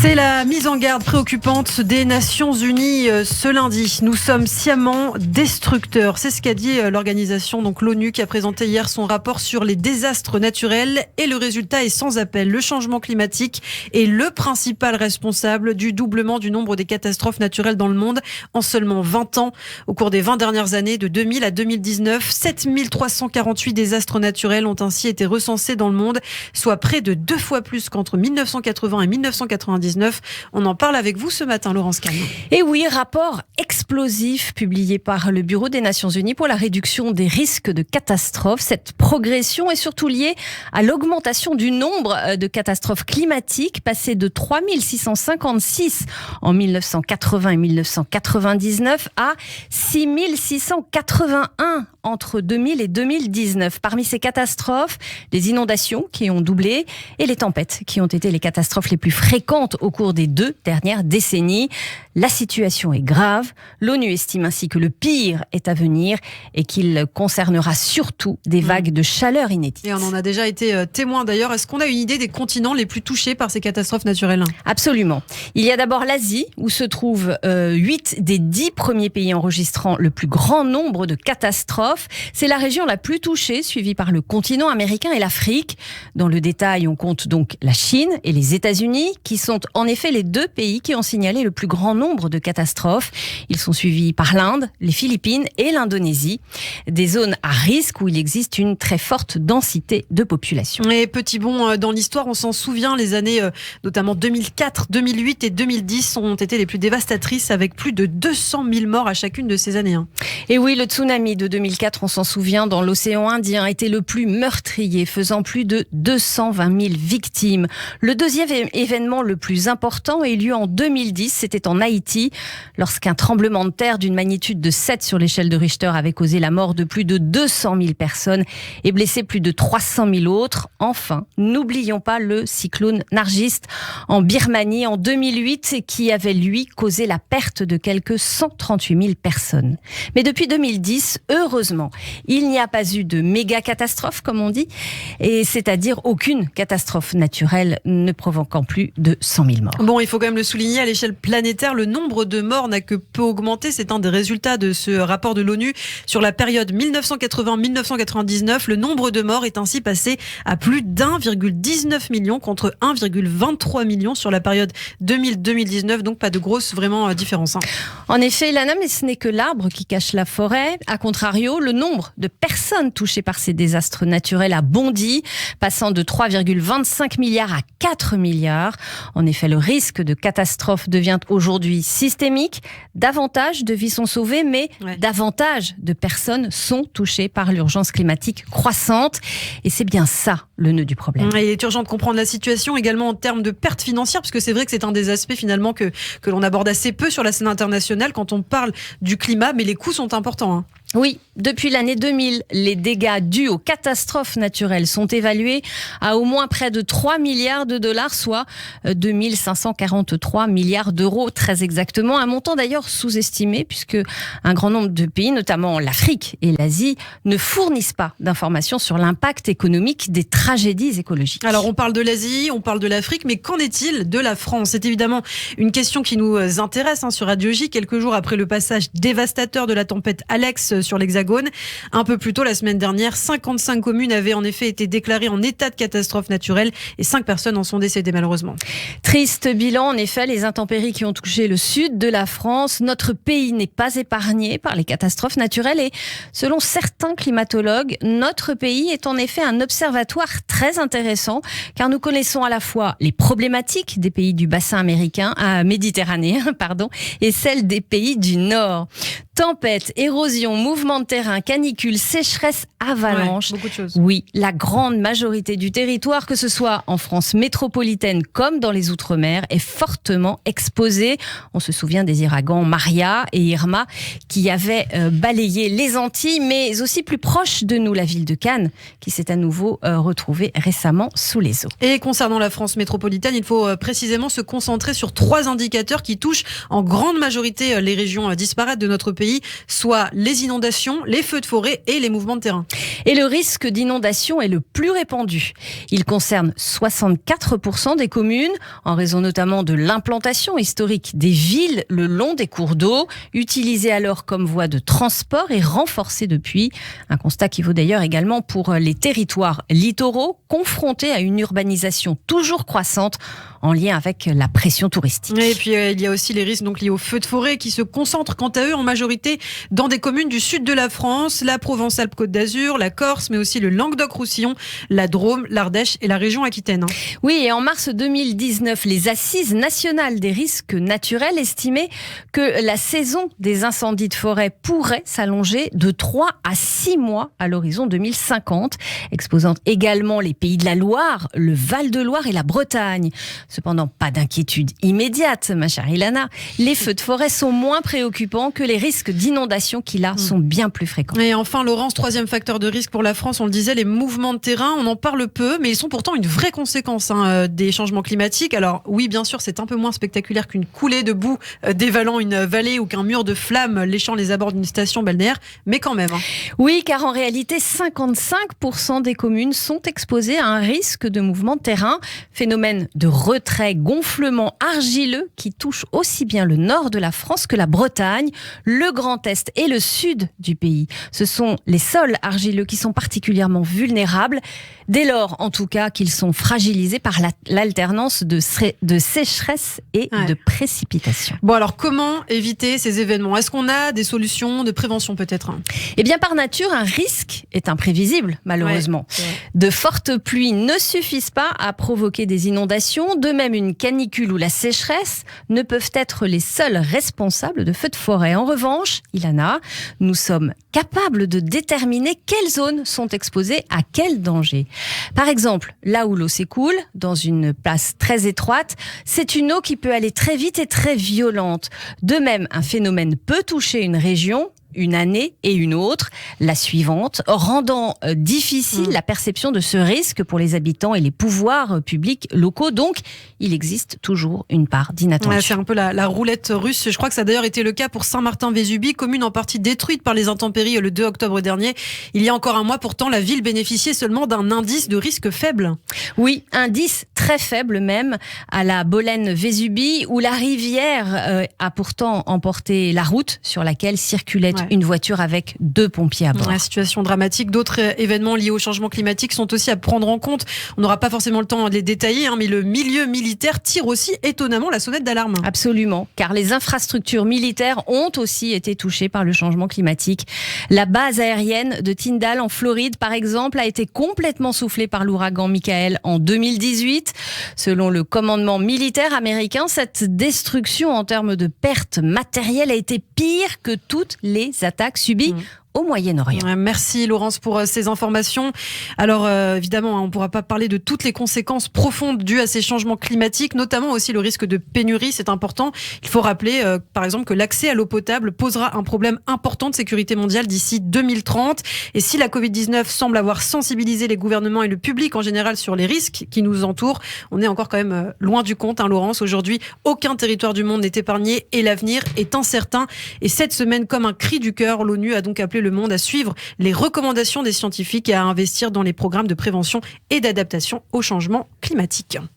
C'est la mise en garde préoccupante des Nations Unies ce lundi. Nous sommes sciemment destructeurs. C'est ce qu'a dit l'organisation, donc l'ONU, qui a présenté hier son rapport sur les désastres naturels. Et le résultat est sans appel. Le changement climatique est le principal responsable du doublement du nombre des catastrophes naturelles dans le monde en seulement 20 ans. Au cours des 20 dernières années, de 2000 à 2019, 7348 désastres naturels ont ainsi été recensés dans le monde, soit près de 2 fois plus qu'entre 1980 et 1999. On en parle avec vous ce matin, Laurence Kahn. Et oui, rapport explosif publié par le Bureau des Nations Unies pour la réduction des risques de catastrophes. Cette progression est surtout liée à l'augmentation du nombre de catastrophes climatiques, passé de 3656 en 1980 et 1999 à 6681 entre 2000 et 2019. Parmi ces catastrophes, les inondations qui ont doublé et les tempêtes qui ont été les catastrophes les plus fréquentes au cours des 2 dernières décennies. La situation est grave. L'ONU estime ainsi que le pire est à venir et qu'il concernera surtout des vagues de chaleur inédites. Et on en a déjà été témoin d'ailleurs. Est-ce qu'on a une idée des continents les plus touchés par ces catastrophes naturelles ? Absolument. Il y a d'abord l'Asie, où se trouvent 8 des 10 premiers pays enregistrant le plus grand nombre de catastrophes. C'est la région la plus touchée, suivie par le continent américain et l'Afrique. Dans le détail, on compte donc la Chine et les États-Unis, qui sont en effet les 2 pays qui ont signalé le plus grand nombre de catastrophes. Ils sont suivis par l'Inde, les Philippines et l'Indonésie. Des zones à risque où il existe une très forte densité de population. Et petit bond dans l'histoire, on s'en souvient, les années notamment 2004, 2008 et 2010 ont été les plus dévastatrices, avec plus de 200 000 morts à chacune de ces années. Et oui, le tsunami de 2004, on s'en souvient, dans l'océan Indien, a été le plus meurtrier, faisant plus de 220 000 victimes. Le deuxième événement le plus important a eu lieu en 2010, c'était en Haïti, lorsqu'un tremblement de terre d'une magnitude de 7 sur l'échelle de Richter avait causé la mort de plus de 200 000 personnes et blessé plus de 300 000 autres. Enfin, n'oublions pas le cyclone Nargis en Birmanie en 2008, qui avait lui causé la perte de quelques 138 000 personnes. Mais depuis 2010, heureusement, il n'y a pas eu de méga catastrophe, comme on dit, et c'est-à-dire aucune catastrophe naturelle ne provoquant plus de 100 000 morts. Bon, il faut quand même le souligner, à l'échelle planétaire, le nombre de morts n'a que peu augmenté. C'est un des résultats de ce rapport de l'ONU. Sur la période 1980-1999, le nombre de morts est ainsi passé à plus d'1,19 million contre 1,23 million sur la période 2000-2019. Donc pas de grosse vraiment différence. En effet, Lana, mais ce n'est que l'arbre qui cache la forêt. A contrario, le nombre de personnes touchées par ces désastres naturels a bondi, passant de 3,25 milliards à 4 milliards. En effet, le risque de catastrophe devient aujourd'hui systémique. Davantage de vies sont sauvées, mais davantage de personnes sont touchées par l'urgence climatique croissante. Et c'est bien ça le nœud du problème. Et il est urgent de comprendre la situation également en termes de pertes financières, parce que c'est vrai que c'est un des aspects finalement que l'on aborde assez peu sur la scène internationale quand on parle du climat, mais les coûts sont importants. Oui, depuis l'année 2000, les dégâts dus aux catastrophes naturelles sont évalués à au moins près de 3 milliards de dollars, soit 2543 milliards d'euros très exactement. Un montant d'ailleurs sous-estimé, puisque un grand nombre de pays, notamment l'Afrique et l'Asie, ne fournissent pas d'informations sur l'impact économique des tragédies écologiques. Alors on parle de l'Asie, on parle de l'Afrique, mais qu'en est-il de la France ? C'est évidemment une question qui nous intéresse sur Radio J, quelques jours après le passage dévastateur de la tempête Alex sur l'Hexagone. Un peu plus tôt, la semaine dernière, 55 communes avaient en effet été déclarées en état de catastrophe naturelle et 5 personnes en sont décédées malheureusement. Triste bilan, en effet, les intempéries qui ont touché le sud de la France. Notre pays n'est pas épargné par les catastrophes naturelles et selon certains climatologues, notre pays est en effet un observatoire très intéressant car nous connaissons à la fois les problématiques des pays du bassin méditerranéen et celles des pays du Nord. Tempêtes, érosion, mouvements de terrain, canicules, sécheresse, avalanches. Beaucoup de choses. Oui, la grande majorité du territoire, que ce soit en France métropolitaine comme dans les Outre-mer, est fortement exposée. On se souvient des ouragans Maria et Irma qui avaient balayé les Antilles, mais aussi plus proche de nous, la ville de Cannes, qui s'est à nouveau retrouvée récemment sous les eaux. Et concernant la France métropolitaine, il faut précisément se concentrer sur 3 indicateurs qui touchent en grande majorité les régions disparates de notre pays. pays, soit les inondations, les feux de forêt et les mouvements de terrain. Et le risque d'inondation est le plus répandu. Il concerne 64% des communes, en raison notamment de l'implantation historique des villes le long des cours d'eau, utilisés alors comme voie de transport et renforcés depuis. Un constat qui vaut d'ailleurs également pour les territoires littoraux, confrontés à une urbanisation toujours croissante en lien avec la pression touristique. Et puis il y a aussi les risques liés aux feux de forêt qui se concentrent quant à eux en majorité dans des communes du sud de la France, la Provence-Alpes-Côte d'Azur, la Corse, mais aussi le Languedoc-Roussillon, la Drôme, l'Ardèche et la région Aquitaine. Oui, et en mars 2019, les Assises nationales des risques naturels estimaient que la saison des incendies de forêt pourrait s'allonger de 3 à 6 mois à l'horizon 2050, exposant également les Pays de la Loire, le Val-de-Loire et la Bretagne. Cependant, pas d'inquiétude immédiate, ma chère Ilana. Les feux de forêt sont moins préoccupants que les risques d'inondation qui, là, sont bien plus fréquents. Et enfin, Laurence, troisième facteur de risque pour la France, on le disait, les mouvements de terrain. On en parle peu, mais ils sont pourtant une vraie conséquence des changements climatiques. Alors oui, bien sûr, c'est un peu moins spectaculaire qu'une coulée de boue dévalant une vallée ou qu'un mur de flammes léchant les abords d'une station balnéaire, mais quand même. Oui, car en réalité, 55% des communes sont exposées à un risque de mouvement de terrain. Phénomène de retrait gonflement argileux qui touche aussi bien le nord de la France que la Bretagne, le Grand Est et le sud du pays. Ce sont les sols argileux qui sont particulièrement vulnérables, dès lors en tout cas qu'ils sont fragilisés par l'alternance de sécheresse et de précipitations. Bon, alors comment éviter ces événements ? Est-ce qu'on a des solutions de prévention peut-être ? Eh bien, par nature, un risque est imprévisible, malheureusement. De fortes pluies ne suffisent pas à provoquer des inondations. De même, une canicule ou la sécheresse ne peuvent être les seuls responsables de feux de forêt. En revanche, Ilana, nous sommes capables de déterminer quelles zones sont exposées à quel danger. Par exemple, là où l'eau s'écoule, dans une place très étroite, c'est une eau qui peut aller très vite et très violente. De même, un phénomène peut toucher une région une année et une autre, la suivante, rendant difficile la perception de ce risque pour les habitants et les pouvoirs publics locaux. Donc, il existe toujours une part d'inattention. C'est un peu la roulette russe. Je crois que ça a d'ailleurs été le cas pour Saint-Martin-Vésubie, commune en partie détruite par les intempéries le 2 octobre dernier. Il y a encore un mois, pourtant, la ville bénéficiait seulement d'un indice de risque faible. Oui, indice très faible même, à la Bolène-Vésubie, où la rivière a pourtant emporté la route sur laquelle circulait une voiture avec 2 pompiers à bord. La situation dramatique. D'autres événements liés au changement climatique sont aussi à prendre en compte. On n'aura pas forcément le temps de les détailler, mais le milieu militaire tire aussi étonnamment la sonnette d'alarme. Absolument, car les infrastructures militaires ont aussi été touchées par le changement climatique. La base aérienne de Tyndall en Floride, par exemple, a été complètement soufflée par l'ouragan Michael en 2018. Selon le commandement militaire américain, cette destruction en termes de pertes matérielles a été pire que toutes les attaques subies au Moyen-Orient. Merci Laurence pour ces informations. Alors évidemment, on ne pourra pas parler de toutes les conséquences profondes dues à ces changements climatiques, notamment aussi le risque de pénurie, c'est important. Il faut rappeler par exemple que l'accès à l'eau potable posera un problème important de sécurité mondiale d'ici 2030. Et si la Covid-19 semble avoir sensibilisé les gouvernements et le public en général sur les risques qui nous entourent, on est encore quand même loin du compte, Laurence. Aujourd'hui, aucun territoire du monde n'est épargné et l'avenir est incertain. Et cette semaine, comme un cri du cœur, l'ONU a donc appelé le monde à suivre les recommandations des scientifiques et à investir dans les programmes de prévention et d'adaptation au changement climatique.